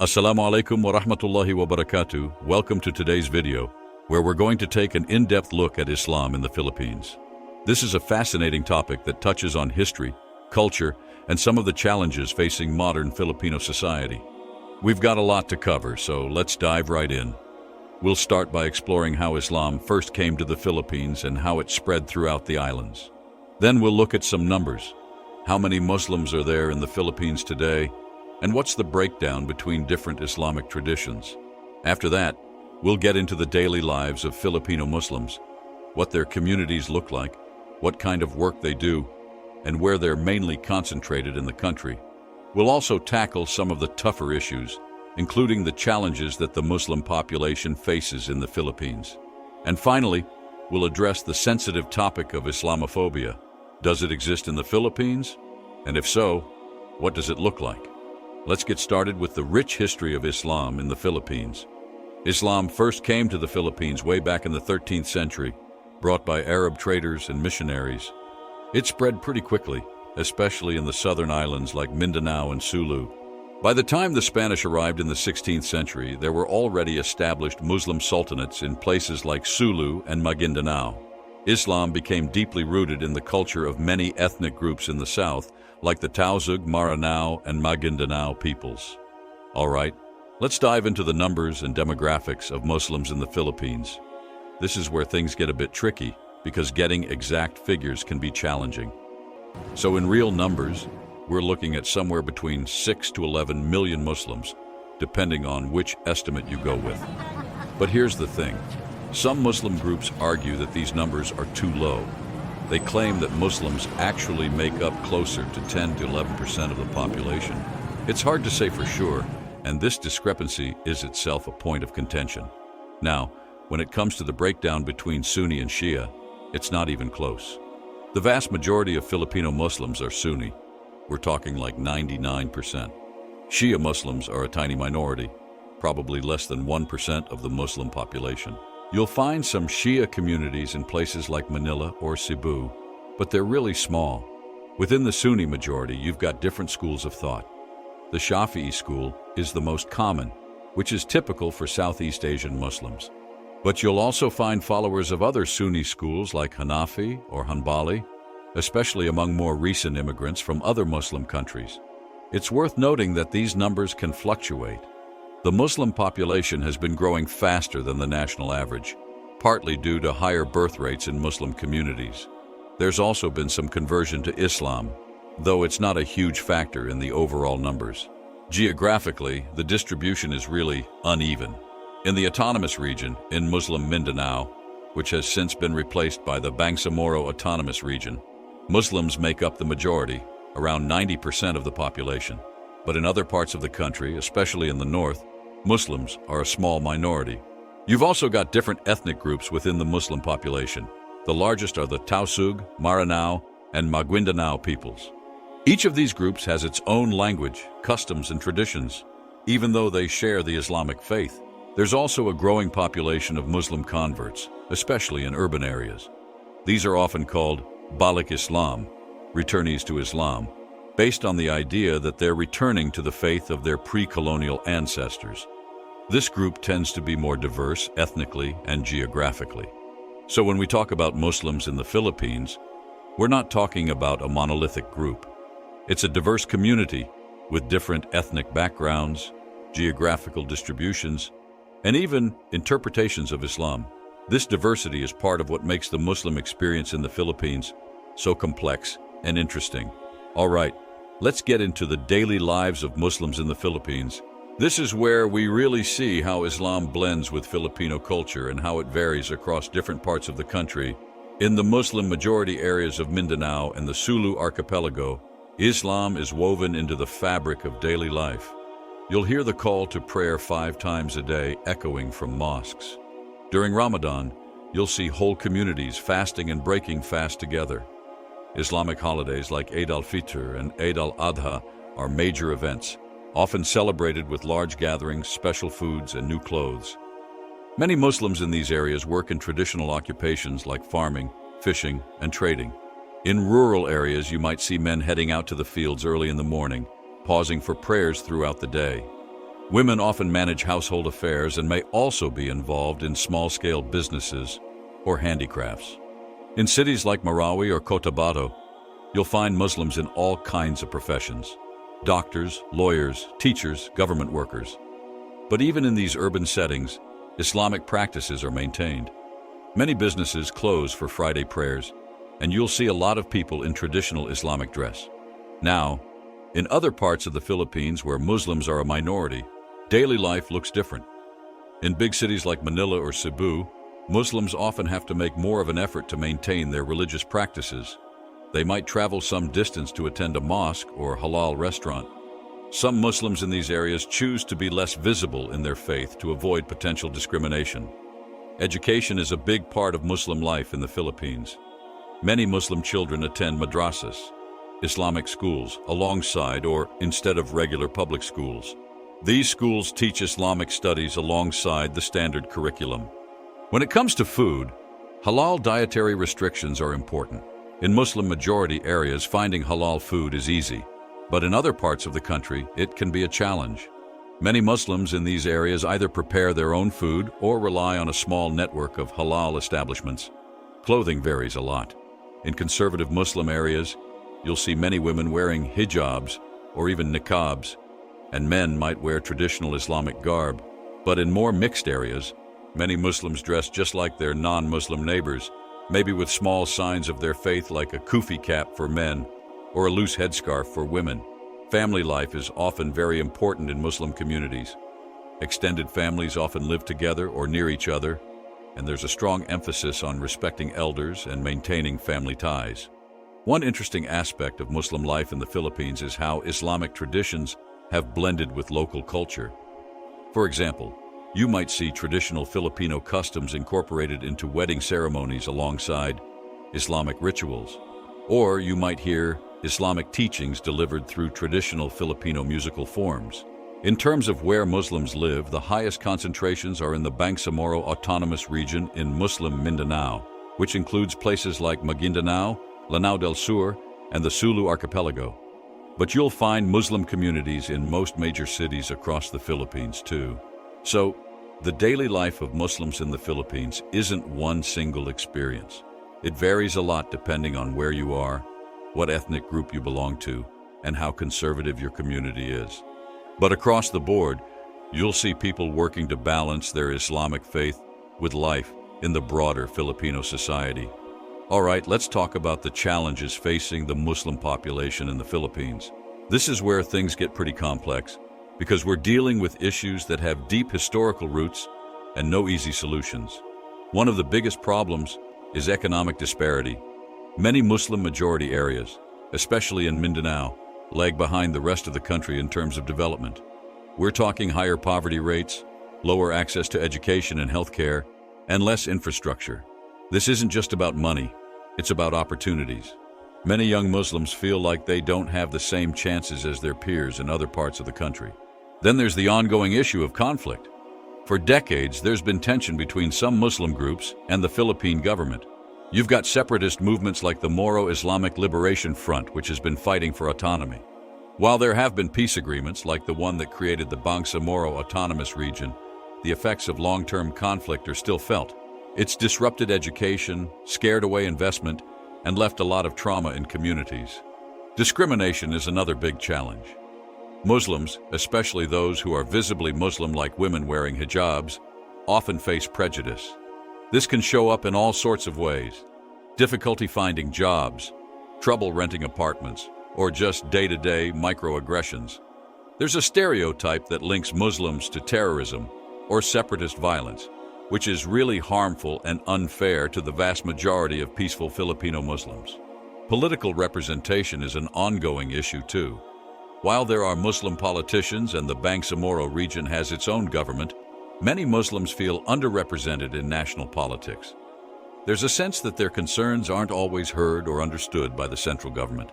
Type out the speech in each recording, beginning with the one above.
Assalamu alaikum wa rahmatullahi wa barakatuh. Welcome to today's video, where we're going to take an in-depth look at Islam in the Philippines. This is a fascinating topic that touches on history, culture, and some of the challenges facing modern Filipino society. We've got a lot to cover, so let's dive right in. We'll start by exploring how Islam first came to the Philippines and how it spread throughout the islands. Then we'll look at some numbers. How many Muslims are there in the Philippines today? And what's the breakdown between different Islamic traditions? After that, we'll get into the daily lives of Filipino Muslims, what their communities look like, what kind of work they do, and where they're mainly concentrated in the country. We'll also tackle some of the tougher issues, including the challenges that the Muslim population faces in the Philippines. And finally, we'll address the sensitive topic of Islamophobia. Does it exist in the Philippines? And if so, what does it look like? Let's get started with the rich history of Islam in the Philippines. Islam first came to the Philippines way back in the 13th century, brought by Arab traders and missionaries. It spread pretty quickly, especially in the southern islands like Mindanao and Sulu. By the time the Spanish arrived in the 16th century, there were already established Muslim sultanates in places like Sulu and Maguindanao. Islam became deeply rooted in the culture of many ethnic groups in the south, like the Tausug, Maranao, and Maguindanao peoples. All right, let's dive into the numbers and demographics of Muslims in the Philippines. This is where things get a bit tricky, because getting exact figures can be challenging. So in real numbers, we're looking at somewhere between 6 to 11 million Muslims, depending on which estimate you go with. But here's the thing. Some Muslim groups argue that these numbers are too low. They claim that Muslims actually make up closer to 10 to 11% of the population. It's hard to say for sure, and this discrepancy is itself a point of contention. Now, when it comes to the breakdown between Sunni and Shia, it's not even close. The vast majority of Filipino Muslims are Sunni. We're talking like 99%. Shia Muslims are a tiny minority, probably less than 1% of the Muslim population. You'll find some Shia communities in places like Manila or Cebu, but they're really small. Within the Sunni majority, you've got different schools of thought. The Shafi'i school is the most common, which is typical for Southeast Asian Muslims. But you'll also find followers of other Sunni schools like Hanafi or Hanbali, especially among more recent immigrants from other Muslim countries. It's worth noting that these numbers can fluctuate. The Muslim population has been growing faster than the national average, partly due to higher birth rates in Muslim communities. There's also been some conversion to Islam, though it's not a huge factor in the overall numbers. Geographically, the distribution is really uneven. In the autonomous region, in Muslim Mindanao, which has since been replaced by the Bangsamoro Autonomous Region, Muslims make up the majority, around 90% of the population. But in other parts of the country, especially in the north, Muslims are a small minority. You've also got different ethnic groups within the Muslim population. The largest are the Tausug, Maranao, and Maguindanao peoples. Each of these groups has its own language, customs, and traditions, even though they share the Islamic faith. There's also a growing population of Muslim converts, especially in urban areas. These are often called Balik Islam, returnees to Islam, based on the idea that they're returning to the faith of their pre-colonial ancestors. This group tends to be more diverse ethnically and geographically. So when we talk about Muslims in the Philippines, we're not talking about a monolithic group. It's a diverse community with different ethnic backgrounds, geographical distributions, and even interpretations of Islam. This diversity is part of what makes the Muslim experience in the Philippines so complex and interesting. All right, let's get into the daily lives of Muslims in the Philippines. This is where we really see how Islam blends with Filipino culture and how it varies across different parts of the country. In the Muslim majority areas of Mindanao and the Sulu archipelago, Islam is woven into the fabric of daily life. You'll hear the call to prayer 5 times a day echoing from mosques. During Ramadan, you'll see whole communities fasting and breaking fast together. Islamic holidays like Eid al-Fitr and Eid al-Adha are major events, often celebrated with large gatherings, special foods, and new clothes. Many Muslims in these areas work in traditional occupations like farming, fishing, and trading. In rural areas, you might see men heading out to the fields early in the morning, pausing for prayers throughout the day. Women often manage household affairs and may also be involved in small-scale businesses or handicrafts. In cities like Marawi or Cotabato, you'll find Muslims in all kinds of professions: doctors, lawyers, teachers, government workers. But even in these urban settings, Islamic practices are maintained. Many businesses close for Friday prayers, and you'll see a lot of people in traditional Islamic dress. Now, in other parts of the Philippines where Muslims are a minority, daily life looks different. In big cities like Manila or Cebu, Muslims often have to make more of an effort to maintain their religious practices. They might travel some distance to attend a mosque or halal restaurant. Some Muslims in these areas choose to be less visible in their faith to avoid potential discrimination. Education is a big part of Muslim life in the Philippines. Many Muslim children attend madrasas, Islamic schools, alongside or instead of regular public schools. These schools teach Islamic studies alongside the standard curriculum. When it comes to food, halal dietary restrictions are important. In Muslim-majority areas, finding halal food is easy, but in other parts of the country, it can be a challenge. Many Muslims in these areas either prepare their own food or rely on a small network of halal establishments. Clothing varies a lot. In conservative Muslim areas, you'll see many women wearing hijabs or even niqabs, and men might wear traditional Islamic garb. But in more mixed areas, many Muslims dress just like their non-Muslim neighbors, maybe with small signs of their faith like a kufi cap for men or a loose headscarf for women. Family life is often very important in Muslim communities. Extended families often live together or near each other, and there's a strong emphasis on respecting elders and maintaining family ties. One interesting aspect of Muslim life in the Philippines is how Islamic traditions have blended with local culture. For example, you might see traditional Filipino customs incorporated into wedding ceremonies alongside Islamic rituals. Or you might hear Islamic teachings delivered through traditional Filipino musical forms. In terms of where Muslims live, the highest concentrations are in the Bangsamoro Autonomous Region in Muslim Mindanao, which includes places like Maguindanao, Lanao del Sur, and the Sulu Archipelago. But you'll find Muslim communities in most major cities across the Philippines too. So, the daily life of Muslims in the Philippines isn't one single experience. It varies a lot depending on where you are, what ethnic group you belong to, and how conservative your community is. But across the board, you'll see people working to balance their Islamic faith with life in the broader Filipino society. All right, let's talk about the challenges facing the Muslim population in the Philippines. This is where things get pretty complex, because we're dealing with issues that have deep historical roots and no easy solutions. One of the biggest problems is economic disparity. Many Muslim-majority areas, especially in Mindanao, lag behind the rest of the country in terms of development. We're talking higher poverty rates, lower access to education and healthcare, and less infrastructure. This isn't just about money, it's about opportunities. Many young Muslims feel like they don't have the same chances as their peers in other parts of the country. Then there's the ongoing issue of conflict. For decades, there's been tension between some Muslim groups and the Philippine government. You've got separatist movements like the Moro Islamic Liberation Front, which has been fighting for autonomy. While there have been peace agreements like the one that created the Bangsamoro Autonomous Region, the effects of long-term conflict are still felt. It's disrupted education, scared away investment, and left a lot of trauma in communities. Discrimination is another big challenge. Muslims, especially those who are visibly Muslim like women wearing hijabs, often face prejudice. This can show up in all sorts of ways: difficulty finding jobs, trouble renting apartments, or just day-to-day microaggressions. There's a stereotype that links Muslims to terrorism or separatist violence, which is really harmful and unfair to the vast majority of peaceful Filipino Muslims. Political representation is an ongoing issue too. While there are Muslim politicians and the Bangsamoro region has its own government, many Muslims feel underrepresented in national politics. There's a sense that their concerns aren't always heard or understood by the central government.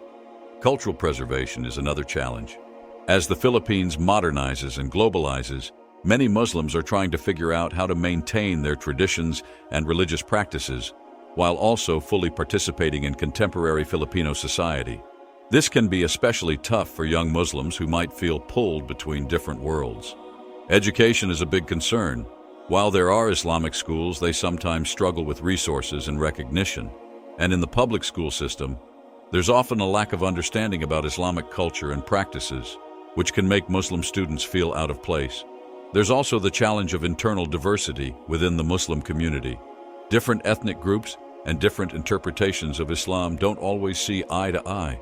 Cultural preservation is another challenge. As the Philippines modernizes and globalizes, many Muslims are trying to figure out how to maintain their traditions and religious practices while also fully participating in contemporary Filipino society. This can be especially tough for young Muslims who might feel pulled between different worlds. Education is a big concern. While there are Islamic schools, they sometimes struggle with resources and recognition. And in the public school system, there's often a lack of understanding about Islamic culture and practices, which can make Muslim students feel out of place. There's also the challenge of internal diversity within the Muslim community. Different ethnic groups and different interpretations of Islam don't always see eye to eye.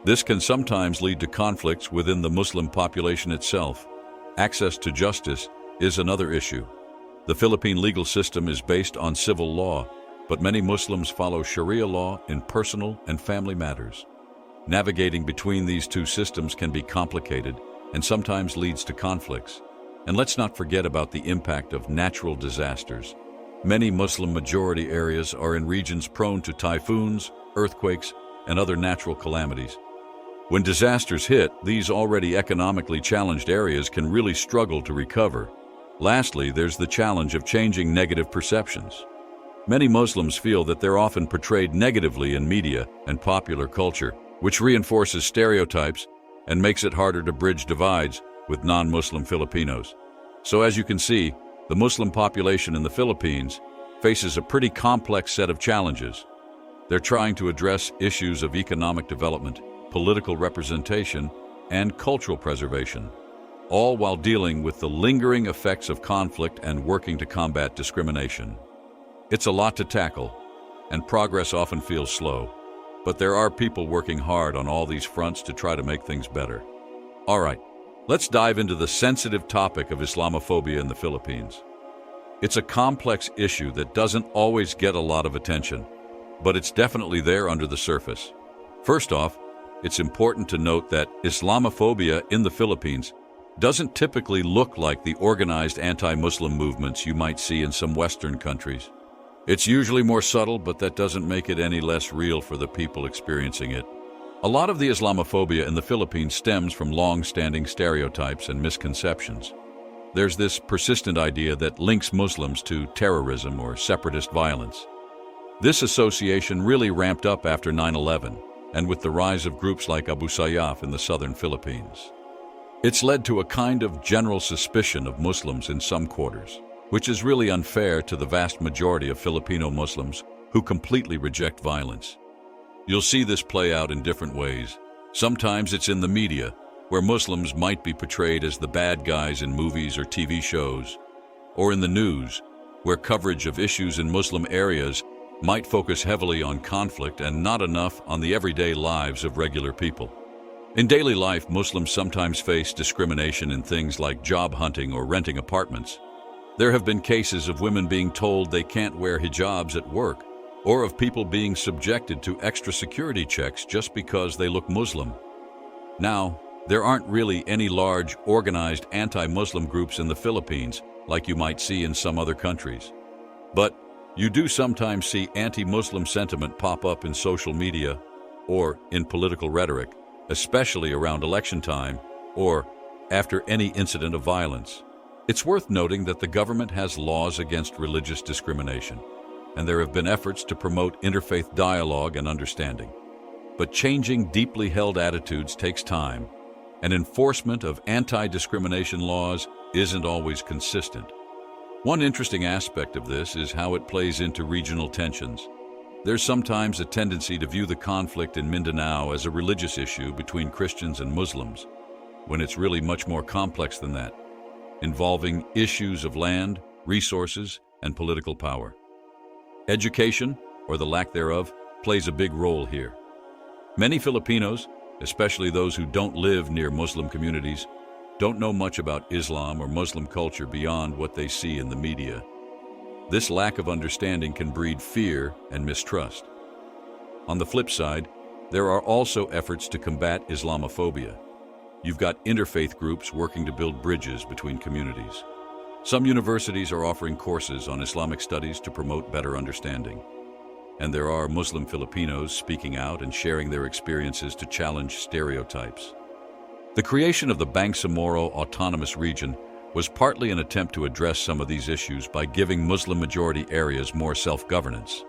This can sometimes lead to conflicts within the Muslim population itself. Access to justice is another issue. The Philippine legal system is based on civil law, but many Muslims follow Sharia law in personal and family matters. Navigating between these two systems can be complicated and sometimes leads to conflicts. And let's not forget about the impact of natural disasters. Many Muslim-majority areas are in regions prone to typhoons, earthquakes, and other natural calamities. When disasters hit, these already economically challenged areas can really struggle to recover. Lastly, there's the challenge of changing negative perceptions. Many Muslims feel that they're often portrayed negatively in media and popular culture, which reinforces stereotypes and makes it harder to bridge divides with non-Muslim Filipinos. So as you can see, the Muslim population in the Philippines faces a pretty complex set of challenges. They're trying to address issues of economic development, political representation, and cultural preservation, all while dealing with the lingering effects of conflict and working to combat discrimination. It's a lot to tackle, and progress often feels slow, but there are people working hard on all these fronts to try to make things better. All right, let's dive into the sensitive topic of Islamophobia in the Philippines. It's a complex issue that doesn't always get a lot of attention, but it's definitely there under the surface. First off, it's important to note that Islamophobia in the Philippines doesn't typically look like the organized anti-Muslim movements you might see in some Western countries. It's usually more subtle, but that doesn't make it any less real for the people experiencing it. A lot of the Islamophobia in the Philippines stems from long-standing stereotypes and misconceptions. There's this persistent idea that links Muslims to terrorism or separatist violence. This association really ramped up after 9/11, and with the rise of groups like Abu Sayyaf in the southern Philippines. It's led to a kind of general suspicion of Muslims in some quarters, which is really unfair to the vast majority of Filipino Muslims who completely reject violence. You'll see this play out in different ways. Sometimes it's in the media, where Muslims might be portrayed as the bad guys in movies or TV shows, or in the news, where coverage of issues in Muslim areas might focus heavily on conflict and not enough on the everyday lives of regular people. In daily life, Muslims sometimes face discrimination in things like job hunting or renting apartments. There have been cases of women being told they can't wear hijabs at work, or of people being subjected to extra security checks just because they look Muslim. Now, there aren't really any large, organized anti-Muslim groups in the Philippines like you might see in some other countries. But you do sometimes see anti-Muslim sentiment pop up in social media or in political rhetoric, especially around election time or after any incident of violence. It's worth noting that the government has laws against religious discrimination, and there have been efforts to promote interfaith dialogue and understanding. But changing deeply held attitudes takes time, and enforcement of anti-discrimination laws isn't always consistent. One interesting aspect of this is how it plays into regional tensions. There's sometimes a tendency to view the conflict in Mindanao as a religious issue between Christians and Muslims, when it's really much more complex than that, involving issues of land, resources, and political power. Education, or the lack thereof, plays a big role here. Many Filipinos, especially those who don't live near Muslim communities, don't know much about Islam or Muslim culture beyond what they see in the media. This lack of understanding can breed fear and mistrust. On the flip side, there are also efforts to combat Islamophobia. You've got interfaith groups working to build bridges between communities. Some universities are offering courses on Islamic studies to promote better understanding. And there are Muslim Filipinos speaking out and sharing their experiences to challenge stereotypes. The creation of the Bangsamoro Autonomous Region was partly an attempt to address some of these issues by giving Muslim-majority areas more self-governance.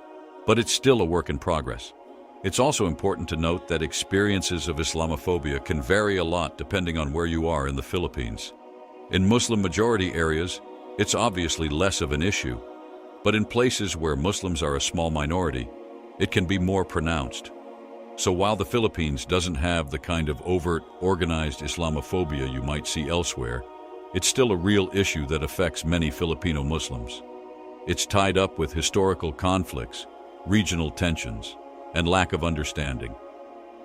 But it's still a work in progress. It's also important to note that experiences of Islamophobia can vary a lot depending on where you are in the Philippines. In Muslim-majority areas, it's obviously less of an issue, but in places where Muslims are a small minority, it can be more pronounced. So while the Philippines doesn't have the kind of overt, organized Islamophobia you might see elsewhere, it's still a real issue that affects many Filipino Muslims. It's tied up with historical conflicts, regional tensions, and lack of understanding.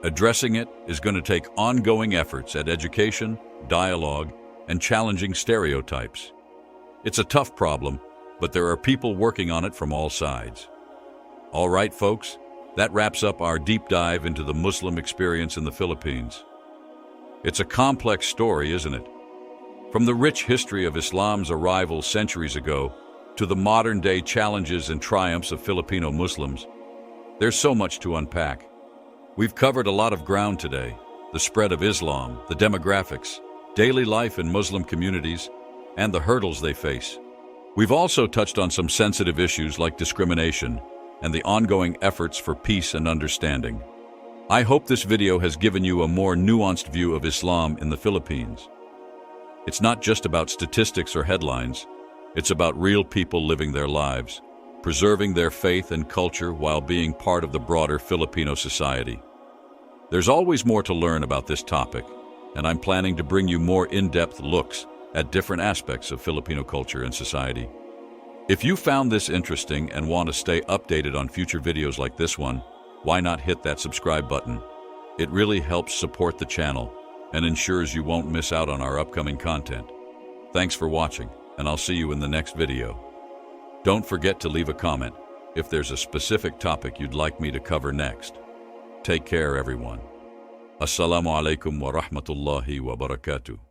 Addressing it is going to take ongoing efforts at education, dialogue, and challenging stereotypes. It's a tough problem, but there are people working on it from all sides. All right, folks, that wraps up our deep dive into the Muslim experience in the Philippines. It's a complex story, isn't it? From the rich history of Islam's arrival centuries ago to the modern-day challenges and triumphs of Filipino Muslims, there's so much to unpack. We've covered a lot of ground today: the spread of Islam, the demographics, daily life in Muslim communities, and the hurdles they face. We've also touched on some sensitive issues like discrimination and the ongoing efforts for peace and understanding. I hope this video has given you a more nuanced view of Islam in the Philippines. It's not just about statistics or headlines. It's about real people living their lives, preserving their faith and culture while being part of the broader Filipino society. There's always more to learn about this topic, and I'm planning to bring you more in-depth looks at different aspects of Filipino culture and society. If you found this interesting and want to stay updated on future videos like this one, why not hit that subscribe button? It really helps support the channel and ensures you won't miss out on our upcoming content. Thanks for watching, and I'll see you in the next video. Don't forget to leave a comment if there's a specific topic you'd like me to cover next. Take care, everyone. Assalamu alaikum wa rahmatullahi wa barakatuh.